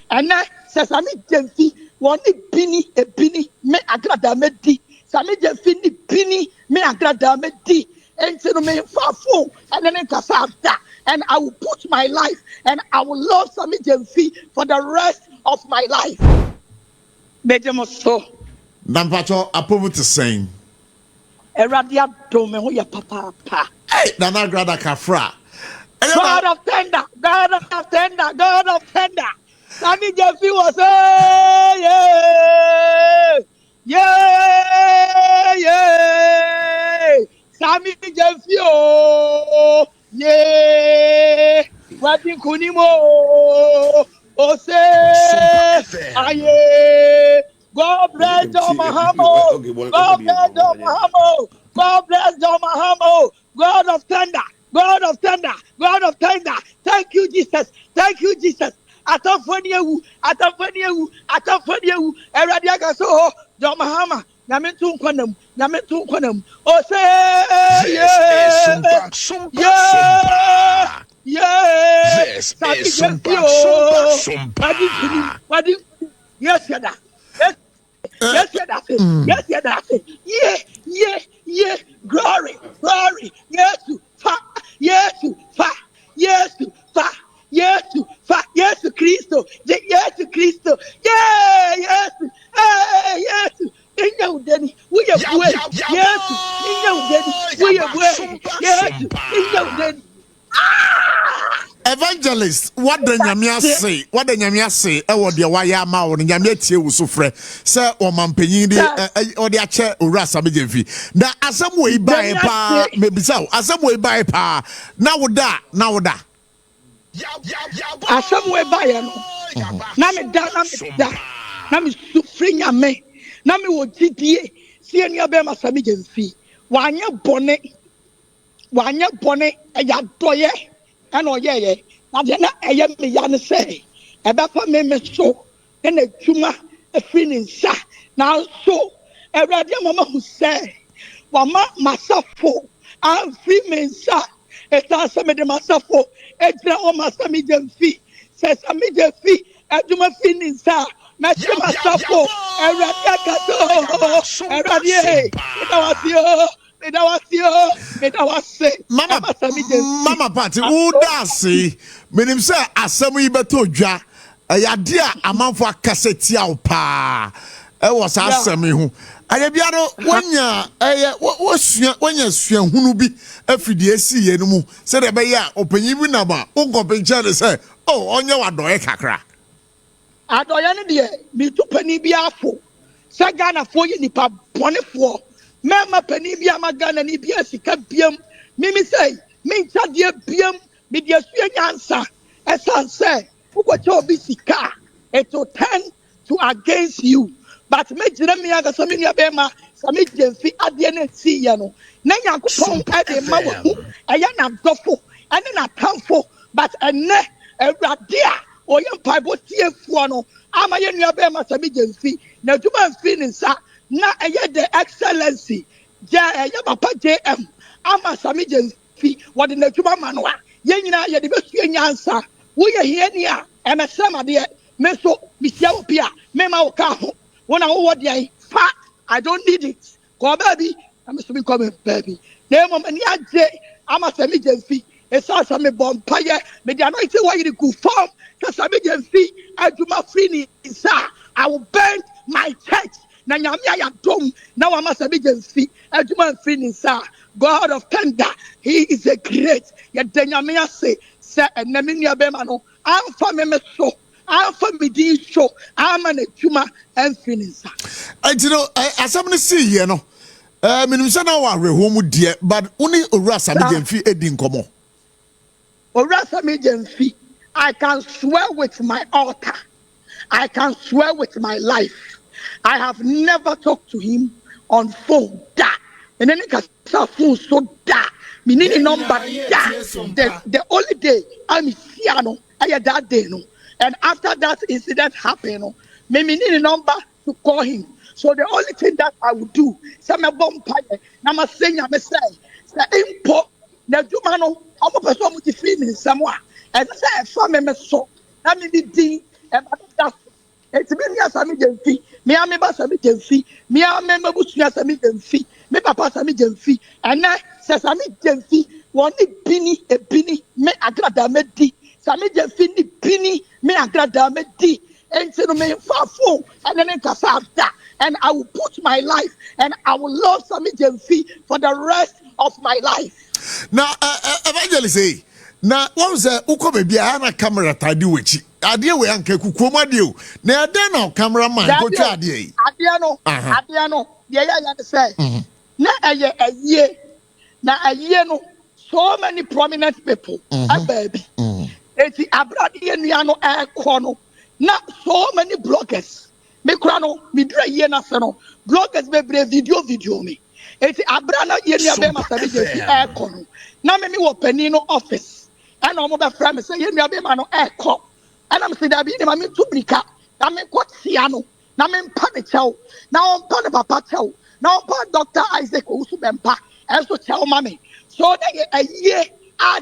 And now says Sammy Gyamfi one bini a bini me Agradaa me di. Sammy Gyamfi ni bini me Agradaa me di. And so me fafo and then kasafta. And I will put my life and I will love Sammy Gyamfi for the rest of my life. Bejemoso. Nampacho apovu to sing. Eradia dome ho ya papa. Hey, Nana Agradaa kafra. God of tender, God of tender, God of tender. Sammy Gyamfi was yeah. Sammy Gyamfi yeah. What in Kunimo say aye. God bless John Mahama. God bless John Mahama. God bless John Mahama. God of tender. God of thunder, God of thunder. Thank you, Jesus. Thank you, Jesus. Atafaniu. Eradia kaso, John Mahama. Namentu konam. Oh say yeah. This is SOMPA. What yes, yada. Yes, that's it. Yes, that's it. Yeah. Glory. Yes, Cristo. Yes, Cristo. Yes. Yes. In your daddy, we are way. Yes, in your daddy, we are way. Yes, in your daddy. Evangelist, what the Nyamia say? What the Nyamia say? What the waya ma or Nyamia tie usufre? Sir, or mampenyi or the chair or Sammy Gyamfi. Na asam way by pa maybe so. Asam way by pa. Now da. Asam way by no. Na me da. Na me suffering ame. Na me wo GDA. See any abema Sammy Gyamfi. Wanya bone. Ya doye. And oh yeah. Now then I am the young say. About me so and a juma a feeling sa. Now so a radio mama who say, Wama myself for I'm free men sa. It's not some of the myself for a drama Sammy Gyamfi. Says Sammy Gyamfi a juma feeling sa. Match myself for a radio. Mama party who dance menim say asem yi beto dwa ayade a amanfo akaseti aw pa e wo sa asem yi ho aye bia no wonya wonya suahunu bi afidi esi ye no mu se de be ya opanyi bi na ba unkopencha de say oh onye wadoye kakra adoye ne de mi tu pani bi afo se Ghana fo yi nipa bonefo Mama penny be a magana ni be a sika biam. Mimi say, me chadia biam, me dear answer. As I say, who got your bisika? It will turn to against you. But make them me aga some in your bema, some Gyamfi at the end see yano. Nanya kupon at the mawu, a yana dofo, and then a tamfo, but a ne a radia or young pipe tia fuano. Am I in your bema, some Gyamfi? Now, two man feeling, sir. Na the excellency ya papa JM ama Sammy Gyamfi what in the Juba manwa ye nyina ye de besu nyansa wo ye hie ni a emesema de me so bisia opia me ma wo ka ho wona wo de fa I don't need it ko baby I'm so be come baby na mom ani age ama Sammy Gyamfi esa Sammy bompaye me de anointing why you go form ka Sammy Gyamfi aduma free ni isa I will burn my church. Na nyamia ya dom na wa Sammy Gyamfi aduma mfini sa God of tender he is a great ya nyamia say enemi nua bema no amfa me so amfa me di so ama na aduma mfini sa you know asam ne see here no menim say na wa reho mu de but uni owura Sammy Gyamfi edi nkomo owura Sammy Gyamfi I can swear with my altar I can swear with my life I have never talked to him on phone. Da. And then I phone so da. Me need number da. The only day I'm Siano, I had that day no. And after that incident happened, no, me need a number to call him. So the only thing that I would do, some bomb pie, na say, import the Jumano, I'm a person with the feeling somewhere. And I say, family so. That means the It's been near Sammy Gyamfi. Me a member Sammy Gyamfi. Me a member Bushia Sammy Gyamfi. Me papa Sammy Gyamfi. And now says Sammy Gyamfi. One penny a penny. Me Agradaa me di. Sammy Gyamfi ni penny. Me Agradaa me di. And so me far phone. And then Kasada. And I will put my life. And I will love Sammy Gyamfi for the rest of my life. Now, evangelist, now what was that? Uko baby, I na camera tadi wechi. Adie we anke kukoma dio. Na ade na cameraman go to adie. Adie no. Ye say. Na aye. Na aye no. So many prominent people. Baby. Eti Abradaa nua no ekono. Na so many bloggers. Me kura no me dra ye na se no. Bloggers be video me. Eti Abradaa nua be ma Sammy Gyamfi ekono. Na me wo pani no office. And I'm about friend say you be man no eko. And I'm say that be ma me tubrika. Na me kwot siano. Na me mpa ne chew. Na on pa ne papa chew. Na on pa Dr. Isaac Owusu bempa. And so chew mama. So a year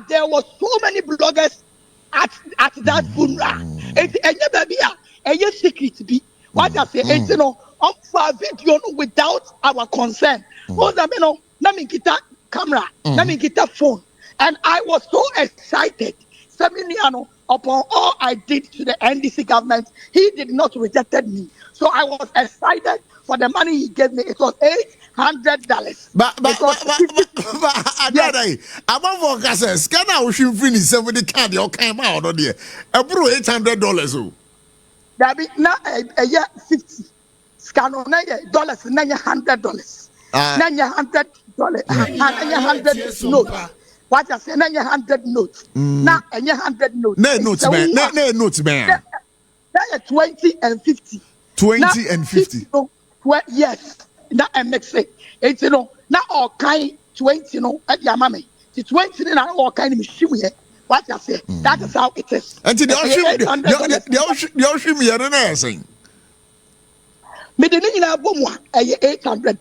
there was so many bloggers at that funeral. It's a baby a secret be. What I say, it's you know, on for video without our consent. Because I mean, let me get that camera, let me get that phone. And I was so excited. Seminiano, upon all I did to the NDC government, he did not rejected me. So I was excited for the money he gave me. It was $800. But I'm on for cases. Can I wish you finish some of the card you came out on there? I brought $800. That be now a year 50. Scan on dollars, $900. $900. $900 notes. What I say, $900 notes. Now, $100 notes. No notes, man. No notes, man. 20 and 50. 20 and 50. Yes. Now I make it. It's you know now all kind 20 at your mommy. The 20 now all kind of machine. What I say. That is how it is. Until the ocean me are saying. Me the name na bomwa 800.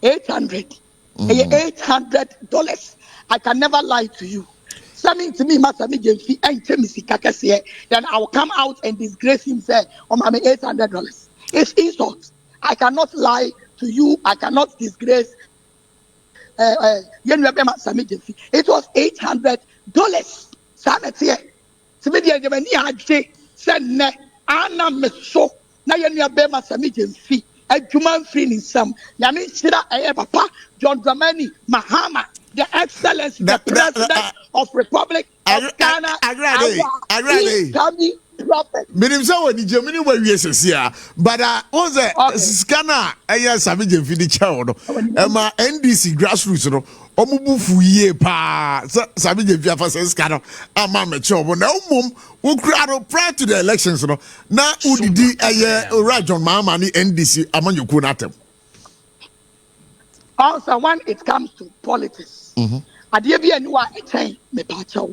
$800. I can never lie to you. Something to me, Sammy Gyamfi, and Temisi Kakase, then I will come out and disgrace him, say, oh, mommy, $800. It's insult. I cannot lie to you. I cannot disgrace Sammy Gyamfi. It was $800. Sanity. Somebody said, ne, Anna Meso, Nayana Sammy Gyamfi, a human free in some. Yamin Sida, Papa, John Dramani, Mahama. The Excellency, the President of Republic of Ghana, Agradaa. Sammy Prophet. Minim say when Germany were yeses here, but was a scanner a Sammy Gyamfi the child. Emma NDC grassroots no. Omubufu ye pa Sammy Gyamfi afa scanner. Ama me chobo na umum wo kra prior to the elections no. Na udidi John Mahama ni NDC amanyoku natem. Also, when it comes to politics, I dear be anyone a chain, me pacho.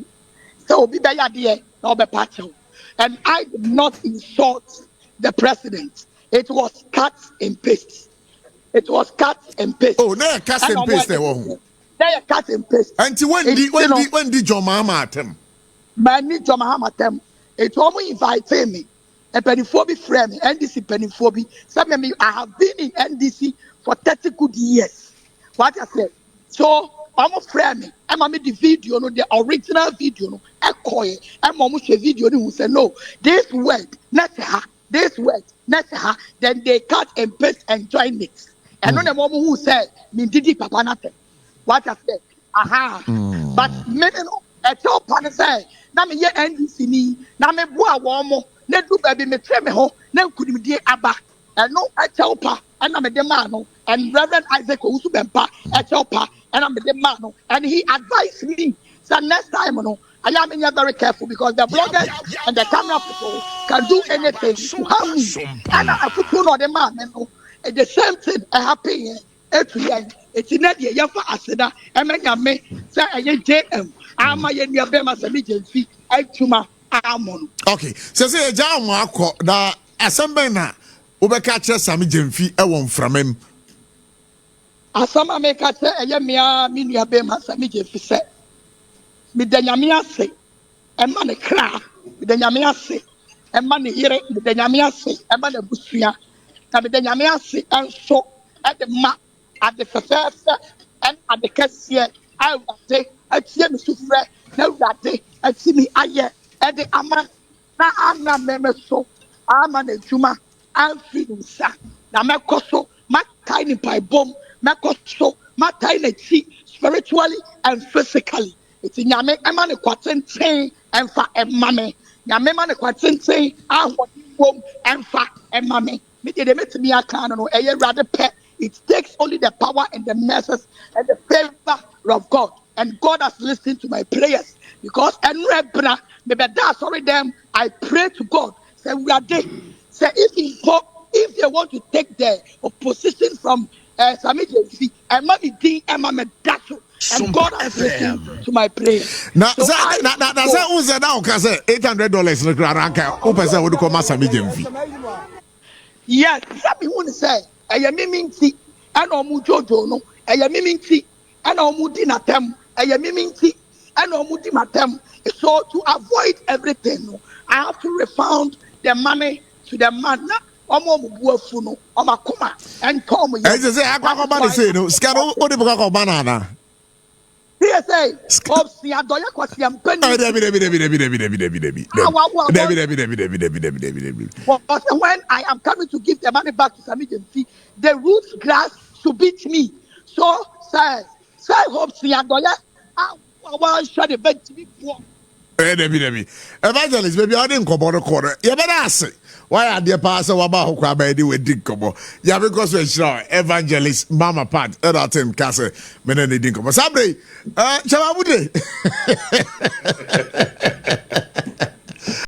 So be by idea, no be pacho. And I did not insult the president. It was cut and paste. It was cut and paste. Oh, no, cut and paste. They are cut and paste. Until when did John Mahama at him? Man, John Mahama at him. It almost invited me. A pennyphobic friend, NDC pennyphobic. Some of me, I have been in NDC for 30 good years. What I said. So I'm a friend. I'm a the video, no, the original video, no. I'm almost a video who said no. This word, not her. This word, not her. Then they cut and paste and join it. And on the moment who said, "Me didi papa nothing." What I said. But me no. A top pan say. Na me ye NDC ni. Na me boa womo. Ne do baby me tre me ho. Na kudi me die aba. And no a chopa. And I'm a demano, and Reverend Isaac Owusu bempa a chopa, and I'm a demano, and he advised me. So next time, I am in very careful because the bloggers and the camera people can do anything to harm me. And I put on the man, the same thing happening. It's in the year for Asada, and me say I JM. I'm a year Bema Sammy Gyamfi, I tuma Amon. Okay, so say a jam da asambena. Obeka che Sammy Gyamfi e won framem asama meka che eye mia mi nua be ma Sammy Gyamfi se mi danyame ase e ma ne kra mi danyame ase ɛma ne yere mede nyame ase ɛma ne busua na mede nyame ase ɛnso ɛde ma ade fɛfɛɛfɛ ɛne ade kɛseɛ awurade atie me sufrɛ na awurade atie me ayɛ ɛde ama na ana mɛmɛ so ama na adwuma amfi ne nsa na mɛkɔ so matae ne mpaebom mɛkɔ so matae n'akyi spiritually and physically. It's nyame ɛma ne kwatenten ɛmfa ɛma me nyame ma ne kwatenten ahoɔdenwom ɛmfa ɛma me me de metumi aka no ɛyɛ awurade pɛ. It takes only the power and the mercies and the favor of God. And God has listened to my prayers. Because sorry them, I pray to God. Say we are there. Say if they want to take the opposition from Sammy Gyamfi'S, and God has listened to my prayers. Now, So $800 no grant. Open say what do call Sammy Gyamfi'S. Yes, Sammy won't say. Minti and Jojo no. Minti and Mudinatem. Minti and Mudimatem. So to avoid everything, no, I have to refund the money to the man. Omo Omakuma and Tom. I say I can't say no. Scaro what the book of banana. PSA, Popsy, Adoya Kwasiam Penny. But when I am coming to give the money back to Sammy Gyamfi'S, the roots grass should beat me. So, say, Popsy, Adoya, I want to shut the bed to be poor. Evangelist, baby, I didn't come on the corner. You better ask. Why are the pastor about who crab ID with Dick Cobo? Yeah, because we're sure Evangelist Mama Pat, Edatim Castle, Meneni Dinko. Sabre, Chababude.